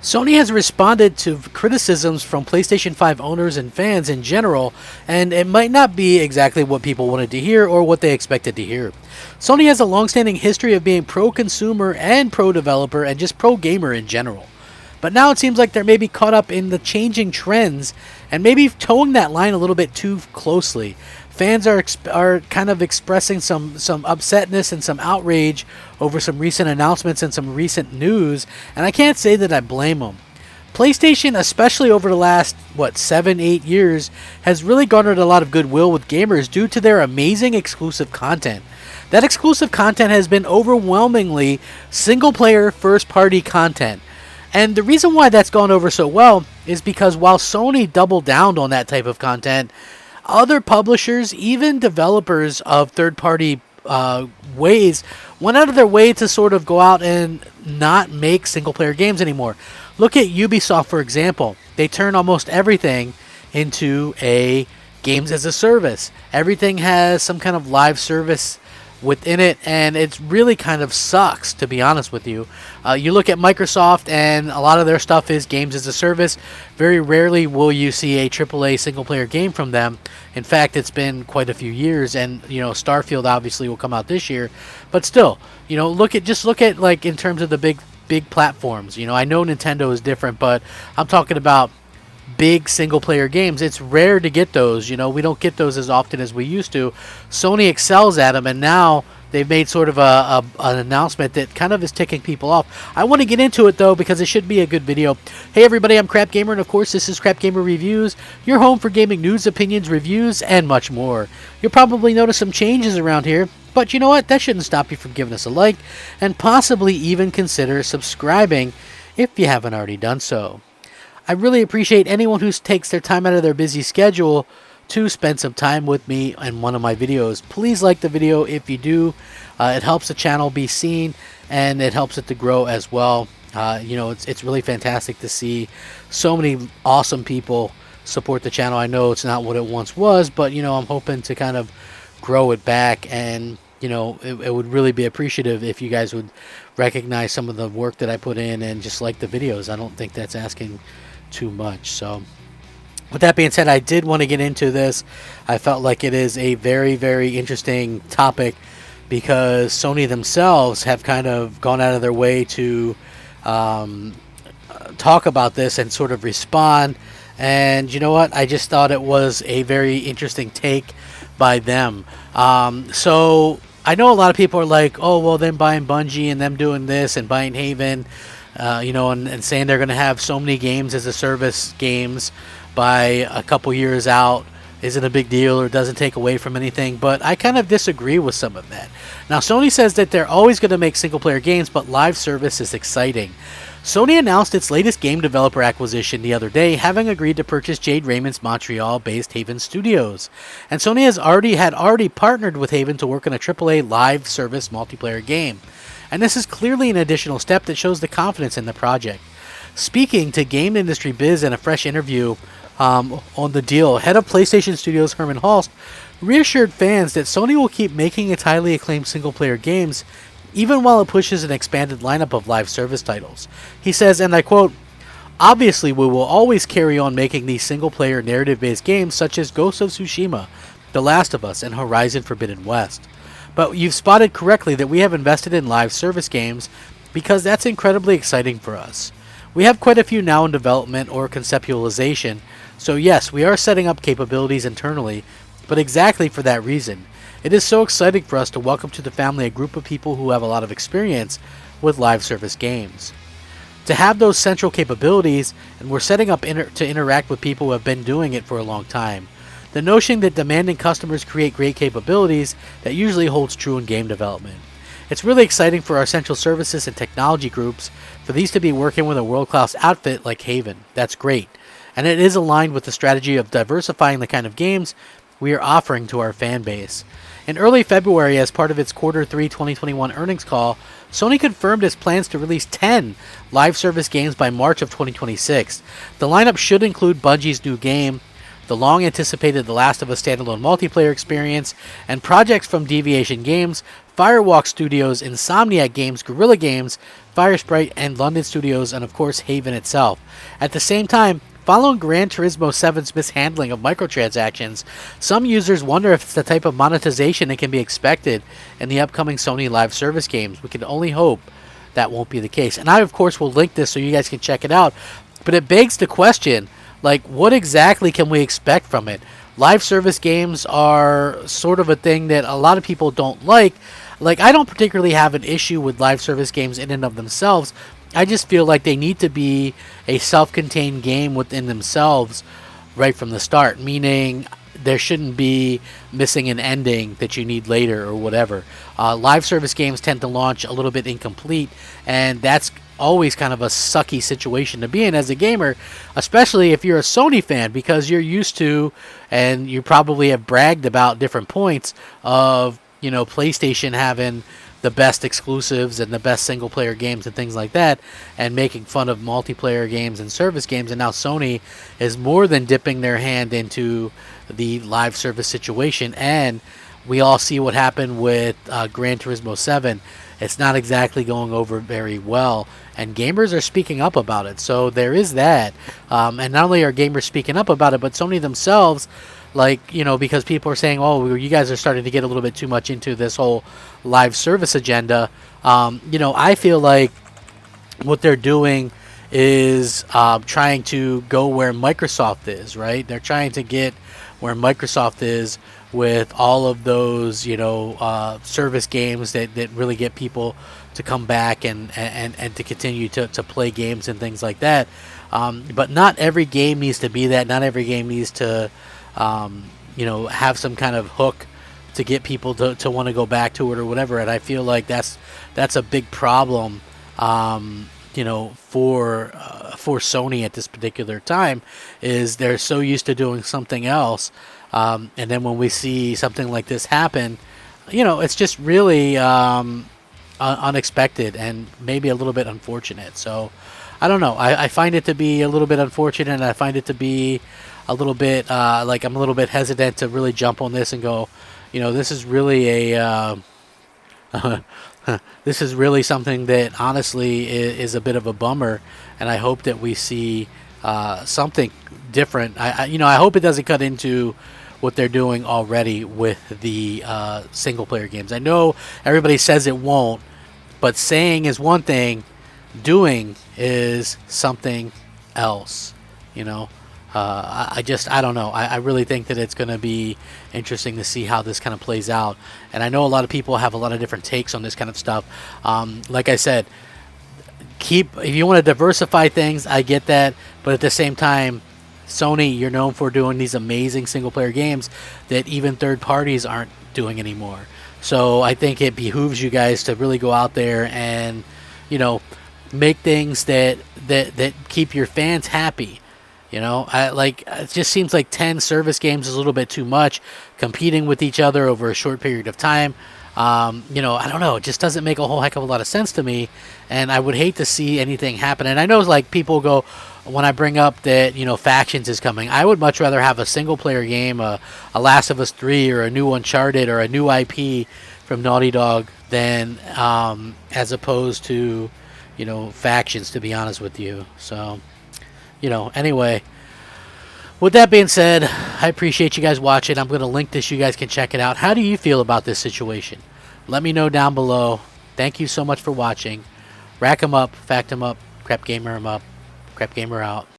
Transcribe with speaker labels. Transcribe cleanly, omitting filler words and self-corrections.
Speaker 1: Sony has responded to criticisms from PlayStation 5 owners and fans in general, and it might not be exactly what people wanted to hear or what they expected to hear. Sony has a long-standing history of being pro-consumer and pro-developer and just pro-gamer in general. But now it seems like they're maybe caught up in the changing trends and maybe towing that line a little bit too closely. Fans are kind of expressing some upsetness and some outrage over some recent announcements and some recent news, and I can't say that I blame them. PlayStation, especially over the last, 7-8 years, has really garnered a lot of goodwill with gamers due to their amazing exclusive content. That exclusive content has been overwhelmingly single-player, first-party content. And the reason why that's gone over so well is because while Sony doubled down on that type of content, other publishers, even developers of third-party ways, went out of their way to sort of go out and not make single-player games anymore. Look at Ubisoft, for example. They turn almost everything into a games as a service. Everything has some kind of live service within it, and it really kind of sucks, to be honest with you. You look at Microsoft, and a lot of their stuff is games as a service. Very rarely will you see a AAA single-player game from them. In fact, it's been quite a few years, and Starfield obviously will come out this year. But still, look at like in terms of the big platforms. I know Nintendo is different, but I'm talking about big single-player games. It's rare to get those. We don't get those as often as we used to. Sony excels at them, and now they've made sort of an announcement that kind of is ticking people off. I want to get into it, though, because it should be a good video. Hey, everybody, I'm Crap Gamer, and of course, this is Crap Gamer Reviews, your home for gaming news, opinions, reviews, and much more. You'll probably notice some changes around here, but you know what? That shouldn't stop you from giving us a like, and possibly even consider subscribing if you haven't already done so. I really appreciate anyone who takes their time out of their busy schedule to spend some time with me in one of my videos. Please like the video if you do. It helps the channel be seen, and it helps it to grow as well. It's really fantastic to see so many awesome people support the channel. I know it's not what it once was, but I'm hoping to kind of grow it back, and it would really be appreciative if you guys would recognize some of the work that I put in and just like the videos. I don't think that's asking too much. So with that being said, I did want to get into this. I felt like it is a very, very interesting topic because Sony themselves have kind of gone out of their way to talk about this and sort of respond. And you know what? I just thought it was a very interesting take by them. So I know a lot of people are like, oh, well, them buying Bungie and them doing this and buying Haven, and saying they're going to have so many games as a service games by a couple years out isn't a big deal or doesn't take away from anything, but I kind of disagree with some of that. Now, Sony says that they're always going to make single-player games, but live service is exciting. Sony announced its latest game developer acquisition the other day, having agreed to purchase Jade Raymond's Montreal-based Haven Studios. And Sony has already partnered with Haven to work on a AAA live service multiplayer game. And this is clearly an additional step that shows the confidence in the project. Speaking to Game Industry Biz in a fresh interview on the deal, head of PlayStation Studios Herman Hulst reassured fans that Sony will keep making its highly acclaimed single-player games even while it pushes an expanded lineup of live service titles. He says, and I quote, "Obviously, we will always carry on making these single-player narrative-based games such as Ghost of Tsushima, The Last of Us, and Horizon Forbidden West. But you've spotted correctly that we have invested in live service games because that's incredibly exciting for us. We have quite a few now in development or conceptualization, so yes, we are setting up capabilities internally, but exactly for that reason. It is so exciting for us to welcome to the family a group of people who have a lot of experience with live service games. To have those central capabilities, and we're setting up to interact with people who have been doing it for a long time. The notion that demanding customers create great capabilities, that usually holds true in game development. It's really exciting for our central services and technology groups for these to be working with a world-class outfit like Haven. That's great. And it is aligned with the strategy of diversifying the kind of games we are offering to our fan base. In early February, as part of its Q3 2021 earnings call, Sony confirmed its plans to release 10 live service games by March of 2026. The lineup should include Bungie's new game, the long-anticipated The Last of Us standalone multiplayer experience, and projects from Deviation Games, Firewalk Studios, Insomniac Games, Guerrilla Games, Firesprite, and London Studios, and of course Haven itself. At the same time, following Gran Turismo 7's mishandling of microtransactions, some users wonder if it's the type of monetization that can be expected in the upcoming Sony live service games. We can only hope that won't be the case. And I, of course, will link this so you guys can check it out. But it begs the question, like, what exactly can we expect from it? Live service games are sort of a thing that a lot of people don't like. Like, I don't particularly have an issue with live service games in and of themselves. I just feel like they need to be a self-contained game within themselves right from the start, meaning there shouldn't be missing an ending that you need later or whatever. Live service games tend to launch a little bit incomplete, and that's always kind of a sucky situation to be in as a gamer, especially if you're a Sony fan, because you're used to, and you probably have bragged about different points of, you know, PlayStation having the best exclusives and the best single player games and things like that, and making fun of multiplayer games and service games. And now Sony is more than dipping their hand into the live service situation, and we all see what happened with Gran Turismo 7. It's not exactly going over very well, and gamers are speaking up about it. So there is that, and not only are gamers speaking up about it, but Sony themselves, like, you know, because people are saying, oh, you guys are starting to get a little bit too much into this whole live service agenda. You know, I feel like what they're doing is trying to go where Microsoft is, right? They're trying to get where Microsoft is with all of those, you know, service games that really get people to come back and to continue to play games and things like that. But not every game needs to be that. Not every game needs to, you know, have some kind of hook to get people to want to go back to it or whatever. And I feel like that's a big problem, you know, for Sony at this particular time, is they're so used to doing something else. And then when we see something like this happen, you know, it's just really unexpected and maybe a little bit unfortunate. So I don't know. I find it to be a little bit unfortunate, and I find it to be a little bit like I'm a little bit hesitant to really jump on this and go, you know, this is really a this is really something that honestly is a bit of a bummer, and I hope that we see something different. You know, I hope it doesn't cut into what they're doing already with the single player games. I know everybody says it won't, but saying is one thing, doing is something else, you know. I don't know. I really think that it's going to be interesting to see how this kind of plays out. And I know a lot of people have a lot of different takes on this kind of stuff. Like I said, if you want to diversify things, I get that. But at the same time, Sony, you're known for doing these amazing single-player games that even third parties aren't doing anymore. So I think it behooves you guys to really go out there and, you know, make things that keep your fans happy. You know, it just seems like 10 service games is a little bit too much, competing with each other over a short period of time. You know, I don't know. It just doesn't make a whole heck of a lot of sense to me, and I would hate to see anything happen. And I know, like, people go, when I bring up that, you know, Factions is coming, I would much rather have a single-player game, a Last of Us 3 or a new Uncharted or a new IP from Naughty Dog than as opposed to, you know, Factions, to be honest with you. So, you know, anyway, with that being said, I appreciate you guys watching. I'm going to link this. You guys can check it out. How do you feel about this situation? Let me know down below. Thank you so much for watching. Rack 'em up, fact 'em up, crap gamer 'em up, crap gamer out.